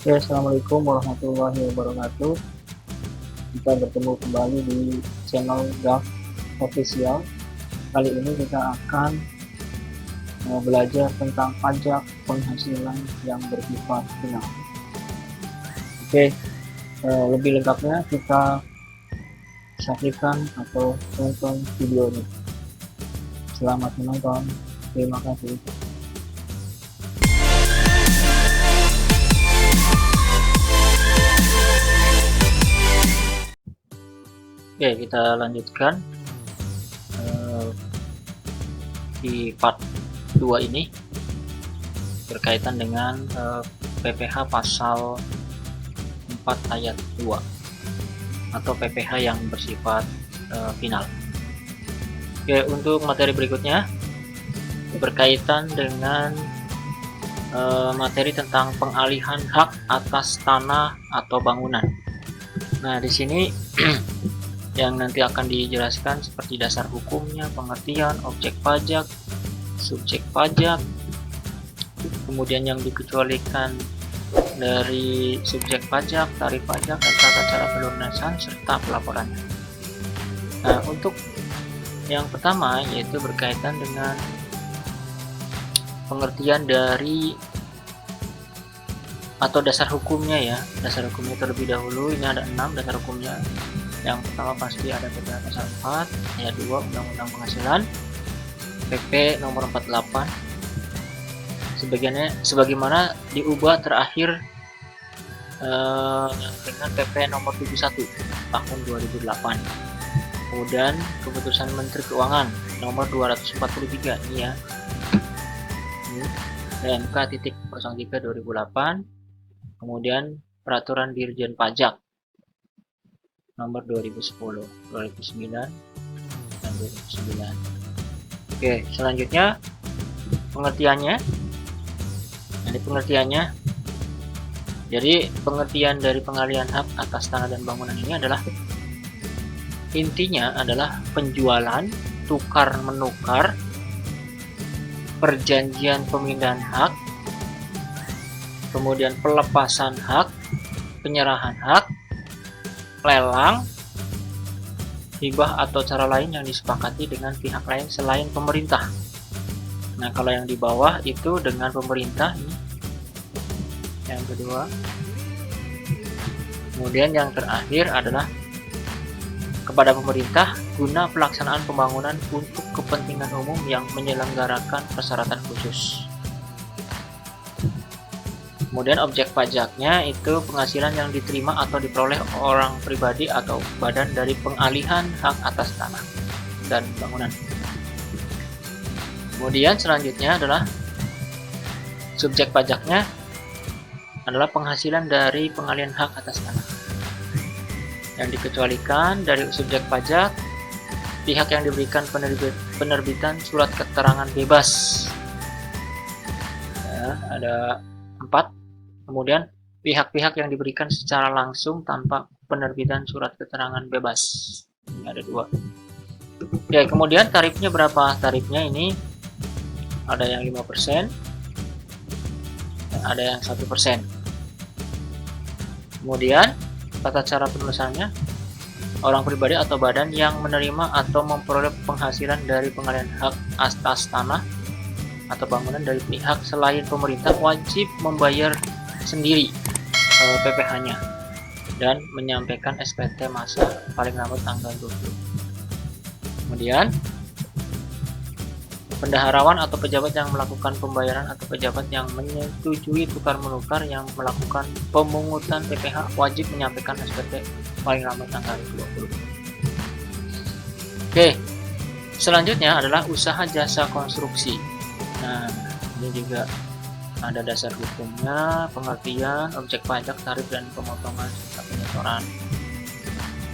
Oke, Assalamualaikum warahmatullahi wabarakatuh. Kita bertemu kembali di channel Gaf Official. Kali ini kita akan belajar tentang pajak penghasilan yang bersifat final. Oke, lebih lengkapnya kita saksikan atau tonton videonya. Selamat menonton. Terima kasih. Oke, kita lanjutkan di part 2 ini berkaitan dengan PPh pasal 4 ayat 2 atau PPh yang bersifat final. Oke, untuk materi berikutnya berkaitan dengan materi tentang pengalihan hak atas tanah atau bangunan. Nah, di sini yang nanti akan dijelaskan seperti dasar hukumnya, pengertian, objek pajak, subjek pajak, kemudian yang dikecualikan dari subjek pajak, tarif pajak, dan tata cara pelunasan serta pelaporannya. Nah, untuk yang pertama yaitu berkaitan dengan pengertian dari atau dasar hukumnya ya. Dasar hukumnya terlebih dahulu, ini ada 6 dasar hukumnya. Yang pertama pasti ada PPh pasal 4 ayat 2 Undang-Undang Penghasilan, PP nomor 48 sebagaimana diubah terakhir dengan PP nomor 71 tahun 2008. Kemudian keputusan Menteri Keuangan nomor 243 ini ya, PMK titik 03 2008. Kemudian peraturan Dirjen Pajak nomor 2010, 2009, dan 2009. Oke, selanjutnya pengertiannya. Jadi pengertian dari pengalihan hak atas tanah dan bangunan ini adalah intinya adalah penjualan, tukar menukar, perjanjian pemindahan hak, kemudian pelepasan hak, penyerahan hak, lelang, hibah atau cara lain yang disepakati dengan pihak lain selain pemerintah. Nah, kalau yang di bawah itu dengan pemerintah ini. Yang kedua. Kemudian yang terakhir adalah kepada pemerintah guna pelaksanaan pembangunan untuk kepentingan umum yang menyelenggarakan persyaratan khusus. Kemudian objek pajaknya itu penghasilan yang diterima atau diperoleh orang pribadi atau badan dari pengalihan hak atas tanah dan bangunan. Kemudian selanjutnya adalah subjek pajaknya adalah penghasilan dari pengalihan hak atas tanah. Yang dikecualikan dari subjek pajak pihak yang diberikan penerbitan surat keterangan bebas. Ya, ada 4. Kemudian pihak-pihak yang diberikan secara langsung tanpa penerbitan surat keterangan bebas. Ini ada 2. Oke, kemudian tarifnya berapa? Tarifnya ini ada yang 5% dan ada yang 1%. Kemudian tata cara penulisannya, orang pribadi atau badan yang menerima atau memperoleh penghasilan dari pengalihan hak atas tanah atau bangunan dari pihak selain pemerintah wajib membayar sendiri PPh-nya dan menyampaikan SPT masa paling lambat tanggal 20. Kemudian bendaharawan atau pejabat yang melakukan pembayaran atau pejabat yang menyetujui tukar menukar yang melakukan pemungutan PPh wajib menyampaikan SPT paling lambat tanggal 20. Oke, selanjutnya adalah usaha jasa konstruksi. Nah, ini juga ada dasar hukumnya, pengertian, objek pajak, tarif dan pemotongan serta penyetoran.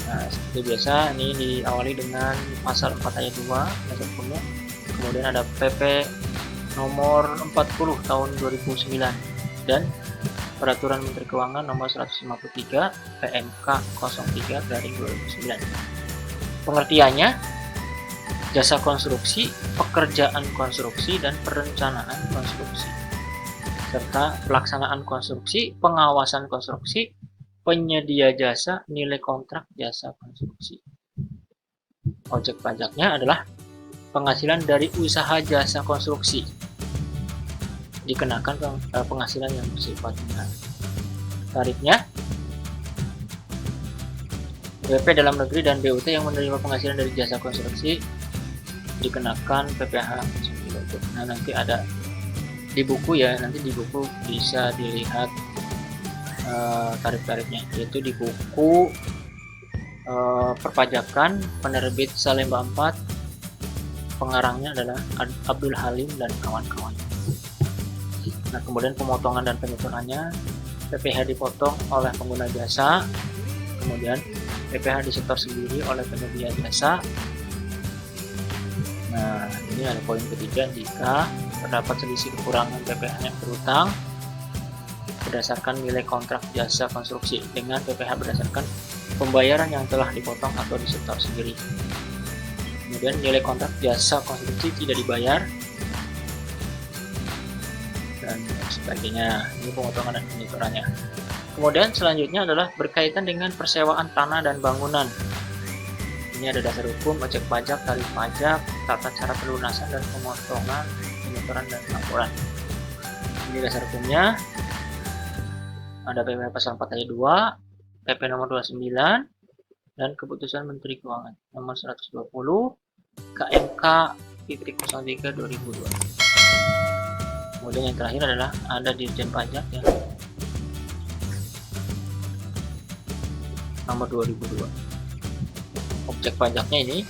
Nah, seperti biasa ini diawali dengan pasal 4 ayat 2 dasar hukumnya. Kemudian ada PP nomor 40 tahun 2009 dan peraturan Menteri Keuangan nomor 153 PMK 03 dari 2009. Pengertiannya, jasa konstruksi, pekerjaan konstruksi dan perencanaan konstruksi. serta pelaksanaan konstruksi, pengawasan konstruksi, penyedia jasa, nilai kontrak jasa konstruksi. Objek pajaknya adalah penghasilan dari usaha jasa konstruksi, dikenakan penghasilan yang bersifat final. Tarifnya WP dalam negeri dan BUT yang menerima penghasilan dari jasa konstruksi dikenakan PPh. Nah, nanti ada di buku ya, nanti di buku bisa dilihat tarif-tarifnya, yaitu di buku perpajakan penerbit Salemba 4, pengarangnya adalah Abdul Halim dan kawan-kawan. Nah, kemudian pemotongan dan penyetorannya, PPh dipotong oleh pengguna jasa, kemudian PPh disetor sendiri oleh penyedia jasa. Nah, ini ada poin ketiga, jika terdapat selisih kekurangan PPh yang berutang berdasarkan nilai kontrak jasa konstruksi dengan PPh berdasarkan pembayaran yang telah dipotong atau disetor sendiri. Kemudian nilai kontrak jasa konstruksi tidak dibayar dan sebagainya. Ini pemotongan dan penyetorannya. Kemudian selanjutnya adalah berkaitan dengan persewaan tanah dan bangunan. Ini ada dasar hukum, objek pajak, tarif pajak, tata cara pelunasan dan pemotongan, penyetoran dan laporan. Ini dasar hukumnya. Ada PP pasal 4 ayat 2, PP nomor 29, dan keputusan Menteri Keuangan nomor 120 KMK-03/2002. Kemudian yang terakhir adalah ada Dirjen Pajak ya, nomor 2002. Objek pajaknya ini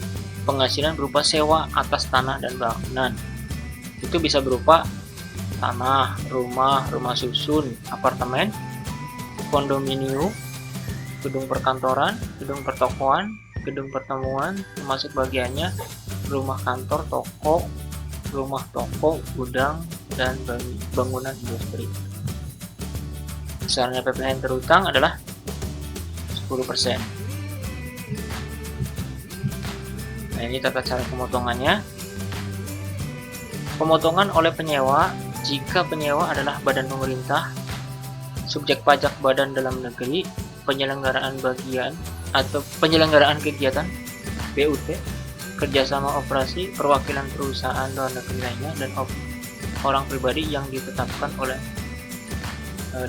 penghasilan berupa sewa atas tanah dan bangunan. Itu bisa berupa tanah, rumah susun, apartemen, kondominium, gedung perkantoran, gedung pertokoan, gedung pertemuan, termasuk bagiannya rumah kantor, toko, rumah toko, gudang, dan bangunan industri. Besarnya PPh yang terutang adalah 10%. Nah, ini tata cara pemotongannya. Pemotongan oleh penyewa jika penyewa adalah badan pemerintah, subjek pajak badan dalam negeri, penyelenggaraan bagian atau penyelenggaraan kegiatan BUT, kerjasama operasi, perwakilan perusahaan luar negeri lainnya, dan orang pribadi yang ditetapkan oleh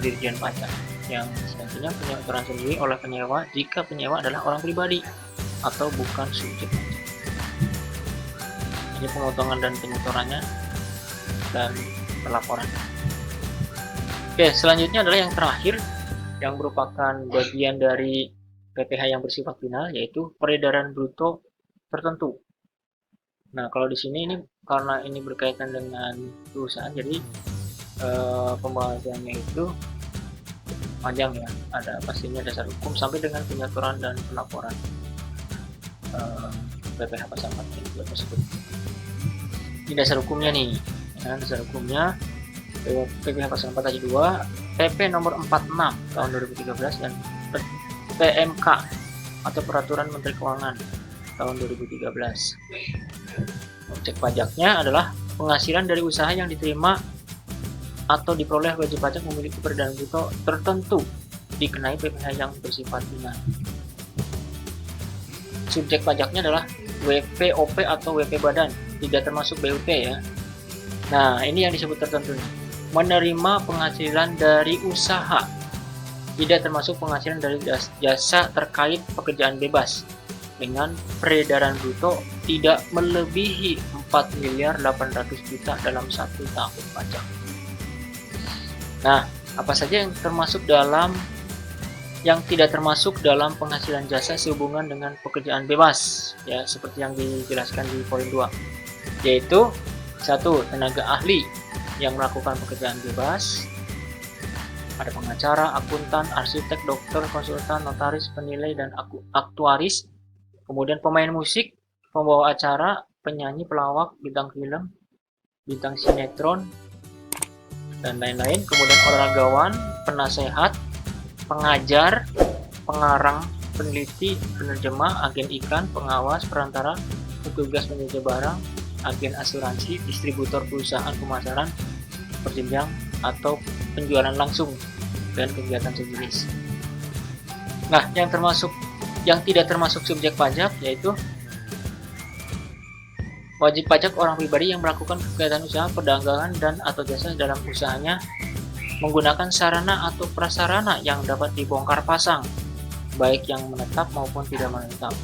Dirjen Pajak, yang selanjutnya penyetoran sendiri oleh penyewa jika penyewa adalah orang pribadi atau bukan subjek pajak. Ini pemotongan dan penyetorannya dan pelaporan. Oke, selanjutnya adalah yang terakhir yang merupakan bagian dari PPh yang bersifat final, yaitu peredaran bruto tertentu. Nah, kalau di sini ini karena ini berkaitan dengan perusahaan, jadi pembahasannya itu panjang ya. Ada pastinya dasar hukum sampai dengan penyetoran dan pelaporan PPh pasal 4 tersebut. Ini dasar hukumnya nih. Nah, dasar hukumnya PPh pasal 4 ayat 2, PP nomor 46 tahun 2013 dan PMK atau Peraturan Menteri Keuangan tahun 2013. Objek pajaknya adalah penghasilan dari usaha yang diterima atau diperoleh wajib pajak memiliki peredaran bruto tertentu dikenai PPh yang bersifat final. Subjek pajaknya adalah WPOP atau WP badan, tidak termasuk BUT ya. Nah, ini yang disebut tertentu nih. Menerima penghasilan dari usaha, tidak termasuk penghasilan dari jasa terkait pekerjaan bebas dengan peredaran bruto tidak melebihi 4.800.000.000 dalam 1 tahun pajak. Nah, apa saja yang tidak termasuk dalam penghasilan jasa sehubungan dengan pekerjaan bebas ya, seperti yang dijelaskan di poin 2, yaitu 1. Tenaga ahli yang melakukan pekerjaan bebas, ada pengacara, akuntan, arsitek, dokter, konsultan, notaris, penilai, dan aktuaris. Kemudian pemain musik, pembawa acara, penyanyi, pelawak, bintang film, bintang sinetron, dan lain-lain. Kemudian olahragawan, penasehat, pengajar, pengarang, peneliti, penerjemah, agen iklan, pengawas, perantara, petugas penyedia barang, agen asuransi, distributor perusahaan pemasaran berjenjang, atau penjualan langsung dan kegiatan sejenis. Nah, yang tidak termasuk subjek pajak yaitu wajib pajak orang pribadi yang melakukan kegiatan usaha perdagangan dan atau jasa dalam usahanya menggunakan sarana atau prasarana yang dapat dibongkar pasang, baik yang menetap maupun tidak menetap.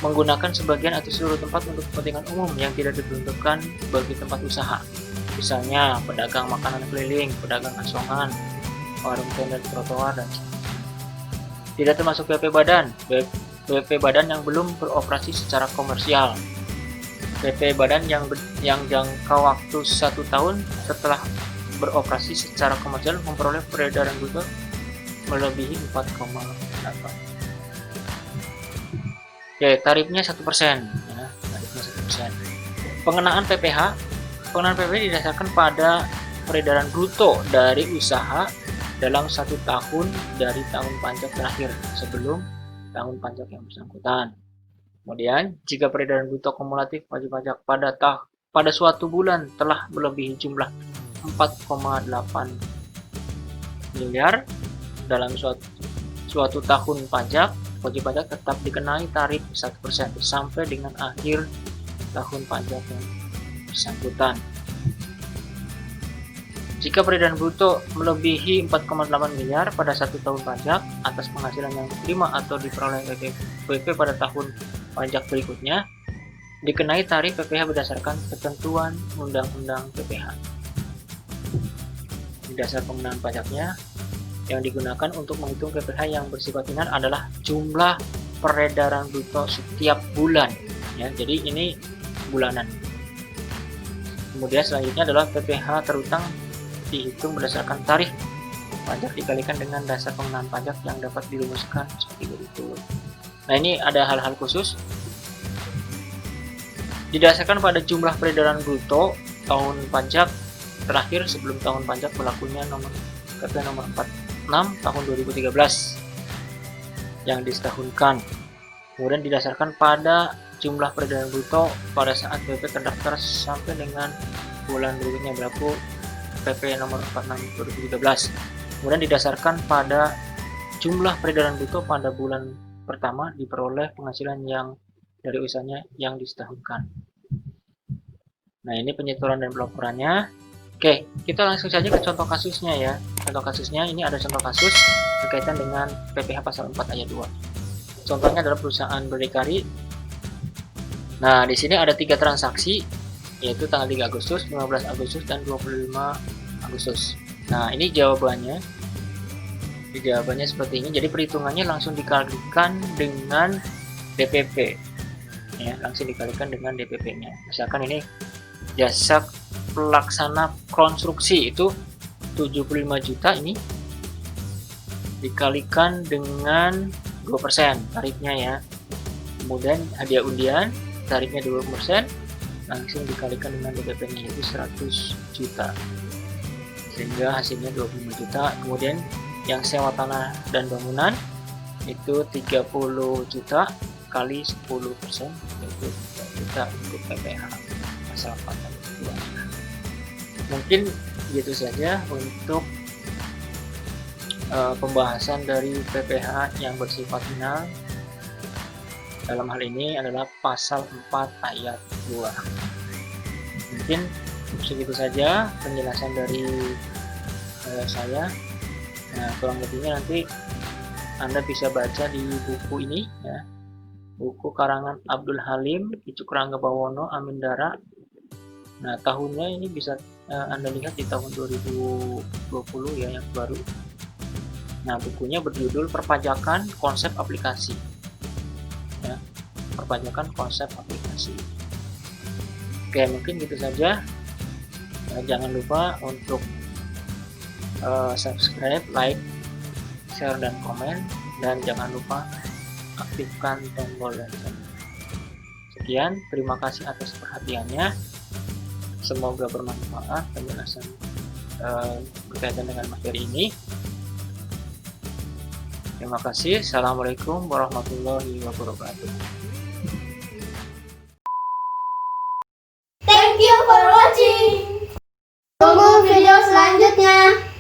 Menggunakan sebagian atau seluruh tempat untuk kepentingan umum yang tidak diperuntukkan bagi tempat usaha. Misalnya pedagang makanan keliling, pedagang asongan, warung tenda trotoar, dan tidak termasuk PP Badan. PP Badan yang belum beroperasi secara komersial. PP Badan yang jangka waktu 1 tahun setelah beroperasi secara komersial memperoleh peredaran bruto melebihi 4,8. Oke, tarifnya 1%. Ya, tarifnya 1%. Pengenaan PPh didasarkan pada peredaran bruto dari usaha dalam 1 tahun dari tahun pajak terakhir sebelum tahun pajak yang bersangkutan. Kemudian, jika peredaran bruto kumulatif wajib pajak pada suatu bulan telah melebihi jumlah 4,8 miliar dalam suatu tahun pajak, wajib pajak tetap dikenai tarif 1% sampai dengan akhir tahun pajak yang bersangkutan. Jika peredaran bruto melebihi 4,8 miliar pada 1 tahun pajak atas penghasilan yang diterima atau diperoleh PP pada tahun pajak berikutnya, dikenai tarif PPh berdasarkan ketentuan Undang-Undang PPh. Di dasar pengenaan pajaknya yang digunakan untuk menghitung PPh yang bersifat final adalah jumlah peredaran bruto setiap bulan. Ya, jadi ini bulanan. Kemudian selanjutnya adalah PPh terutang dihitung berdasarkan tarif pajak dikalikan dengan dasar pengenaan pajak yang dapat dirumuskan seperti berikut. Nah, ini ada hal-hal khusus. Didasarkan pada jumlah peredaran bruto tahun pajak terakhir sebelum tahun pajak berlakunya PP nomor 46 tahun 2013 yang disetahunkan. Kemudian didasarkan pada jumlah peredaran bruto pada saat PP terdaftar sampai dengan bulan berikutnya berlaku PP nomor 46 2013. Kemudian didasarkan pada jumlah peredaran bruto pada bulan pertama diperoleh penghasilan yang dari usahanya yang disetahunkan. Nah, ini penyetoran dan pelaporannya. Oke, kita langsung saja ke contoh kasusnya ya. Contoh kasusnya ini ada contoh kasus berkaitan dengan PPh pasal 4 ayat 2. Contohnya adalah perusahaan berdikari. Nah, di sini ada 3 transaksi, yaitu tanggal 3 Agustus, 15 Agustus, dan 25 Agustus. Nah, ini jawabannya. Jawabannya seperti ini. Jadi perhitungannya langsung dikalikan dengan DPP. Ya, langsung dikalikan dengan DPP-nya. Misalkan ini jasa pelaksana konstruksi itu 75 juta, ini dikalikan dengan 2% tarifnya ya. Kemudian hadiah undian tarifnya 20%, langsung dikalikan dengan DPP-nya yaitu 100 juta. Sehingga hasilnya 25 juta. Kemudian yang sewa tanah dan bangunan itu 30 juta kali 10% yaitu 3 juta untuk PPh pasal 4 ayat 2. Mungkin gitu saja untuk pembahasan dari PPh yang bersifat final. Dalam hal ini adalah pasal 4 ayat 2. Mungkin segitu saja penjelasan dari saya. Nah, kurang lebihnya nanti Anda bisa baca di buku ini ya. Buku karangan Abdul Halim, Icuk Rangga Bawono, Amindara. Nah, tahunnya ini bisa Anda lihat di tahun 2020 ya, yang baru. Nah, bukunya berjudul Perpajakan Konsep Aplikasi. Ya, Perpajakan Konsep Aplikasi. Oke, mungkin gitu saja. Jangan lupa untuk subscribe, like, share, dan komen. Dan jangan lupa aktifkan tombol lonceng. Sekian, terima kasih atas perhatiannya. Semoga bermanfaat penjelasan berkaitan dengan materi ini. Terima kasih. Assalamualaikum warahmatullahi wabarakatuh. Thank you for watching. Tunggu video selanjutnya.